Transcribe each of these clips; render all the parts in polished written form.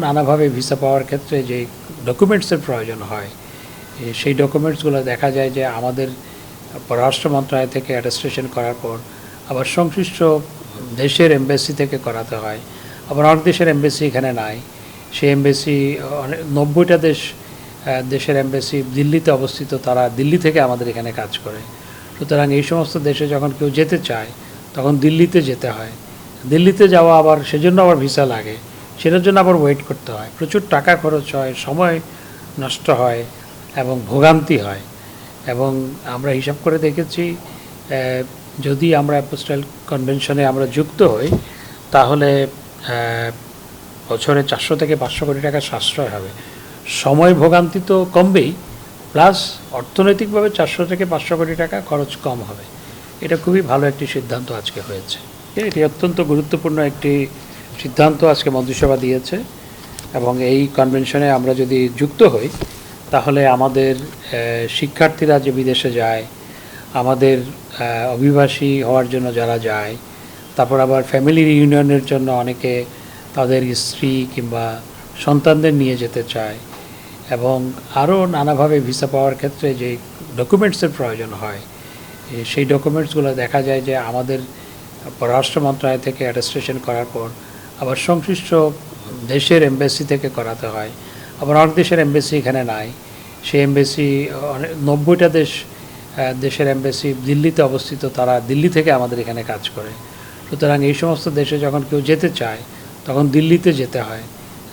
নানাভাবে ভিসা পাওয়ার ক্ষেত্রে যে ডকুমেন্টসের প্রয়োজন হয় সেই ডকুমেন্টসগুলো দেখা যায় যে আমাদের পররাষ্ট্র মন্ত্রণালয় থেকে অ্যাটেস্টেশন করার পর আবার সংশ্লিষ্ট দেশের এমবাসি থেকে করাতে হয়। আবার অনেক দেশের এমবাসি এখানে নাই, সেই এমবাসি 90টা দেশের এমবাসি দিল্লিতে অবস্থিত, তারা দিল্লি থেকে আমাদের এখানে কাজ করে। সুতরাং এই সমস্ত দেশে যখন কেউ যেতে চায় তখন দিল্লিতে যেতে হয়। দিল্লিতে যাওয়া আবার সেজন্য আবার ভিসা লাগে, সেটার জন্য আবার ওয়েট করতে হয়, প্রচুর টাকা খরচ হয়, সময় নষ্ট হয় এবং ভোগান্তি হয়। এবং আমরা হিসাব করে দেখেছি যদি আমরা অ্যাপোস্টাইল কনভেনশনে আমরা যুক্ত হই তাহলে বছরে 400 থেকে 500 কোটি টাকা সাশ্রয় হবে। সময় ভোগান্তি তো কমবেই, প্লাস অর্থনৈতিকভাবে 400 থেকে 500 কোটি টাকা খরচ কম হবে। এটা খুবই ভালো একটি সিদ্ধান্ত আজকে হয়েছে। এটি অত্যন্ত গুরুত্বপূর্ণ একটি সিদ্ধান্ত আজকে মন্ত্রিসভা দিয়েছে এবং এই কনভেনশনে আমরা যদি যুক্ত হই তাহলে আমাদের শিক্ষার্থীরা যে বিদেশে যায়, আমাদের অভিবাসী হওয়ার জন্য যারা যায়, তারপর আবার ফ্যামিলি রিউনিয়নের জন্য অনেকে তাদের স্ত্রী কিংবা সন্তানদের নিয়ে যেতে চায়, এবং আরও নানাভাবে ভিসা পাওয়ার ক্ষেত্রে যে ডকুমেন্টসের প্রয়োজন হয় সেই ডকুমেন্টসগুলো দেখা যায় যে আমাদের পররাষ্ট্র মন্ত্রণালয় থেকে অ্যাটেস্টেশন করার পর আবার সংশ্লিষ্ট দেশের এমবাসি থেকে করাতে হয়। আবার অনেক দেশের এমবাসি এখানে নাই, সেই এমবাসি 90টা দেশের এমবাসি দিল্লিতে অবস্থিত, তারা দিল্লি থেকে আমাদের এখানে কাজ করে। সুতরাং এই সমস্ত দেশে যখন কেউ যেতে চায় তখন দিল্লিতে যেতে হয়।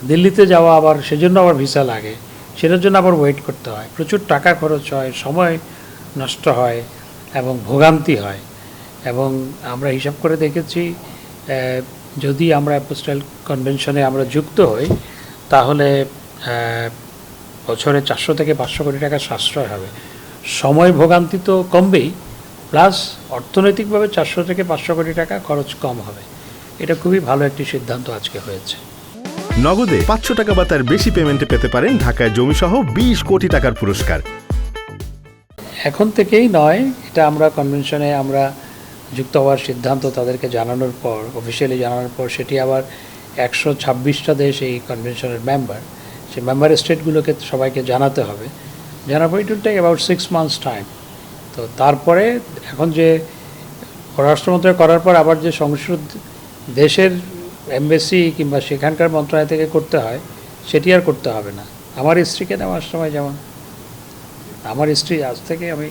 দিল্লিতে যাওয়া আবার সেজন্য আবার ভিসা লাগে, সেটার জন্য আবার ওয়েট করতে হয়, প্রচুর টাকা খরচ হয়, সময় নষ্ট হয় এবং ভোগান্তি হয়। এবং আমরা হিসাব করে দেখেছি যদি আমরা অ্যাপোস্টাইল কনভেনশনে আমরা যুক্ত হই তাহলে বছরে 400 থেকে 500 কোটি টাকা সাশ্রয় হবে। সময় ভোগান্তি তো কমবেই, প্লাস অর্থনৈতিকভাবে 400 থেকে 500 কোটি টাকা খরচ কম হবে। এটা খুবই ভালো একটি সিদ্ধান্ত আজকে হয়েছে। নগদে 500 টাকা বা তার বেশি পেমেন্টে পেতে পারেন ঢাকায় জমিসহ 20 কোটি টাকার পুরস্কার। এখন থেকেই নয়, এটা আমরা কনভেনশনে আমরা যুক্ত হওয়ার সিদ্ধান্ত তাদেরকে জানানোর পর, অফিসিয়ালি জানানোর পর, সেটি আবার 126টা দেশ এই কনভেনশনের মেম্বার, সেই মেম্বার স্টেটগুলোকে সবাইকে জানাতে হবে। জানার পর it will take about 6 months time. তো তারপরে এখন যে পররাষ্ট্র মন্ত্রণালয় করার পর আবার যে সংশ্লিষ্ট দেশের এমবাসি কিংবা সেখানকার মন্ত্রণালয় থেকে করতে হয় সেটি আর করতে হবে না। আমার স্ত্রীকে নেওয়ার সময় যেমন, আমার স্ত্রী আজ থেকে আমি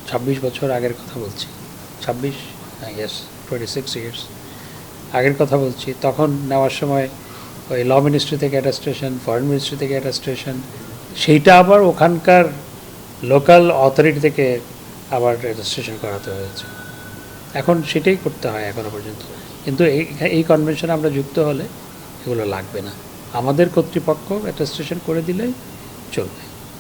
26 বছর আগের কথা বলছি, 26 years আগের কথা বলছি, তখন নেওয়ার সময় ওই ল মিনিস্ট্রি থেকে অ্যাটেস্টেশন, ফরেন মিনিস্ট্রি থেকে অ্যাটেস্টেশন, সেইটা আবার ওখানকার লোকাল অথরিটি থেকে আবার অ্যাটেস্টেশন করাতে হয়েছে। এখন সেটাই করতে হয় এখনও পর্যন্ত, কিন্তু এই কনভেনশনে আমরা যুক্ত হলে এগুলো লাগবে না, আমাদের কর্তৃপক্ষ অ্যাটেস্টেশন করে দিলেই চলবে।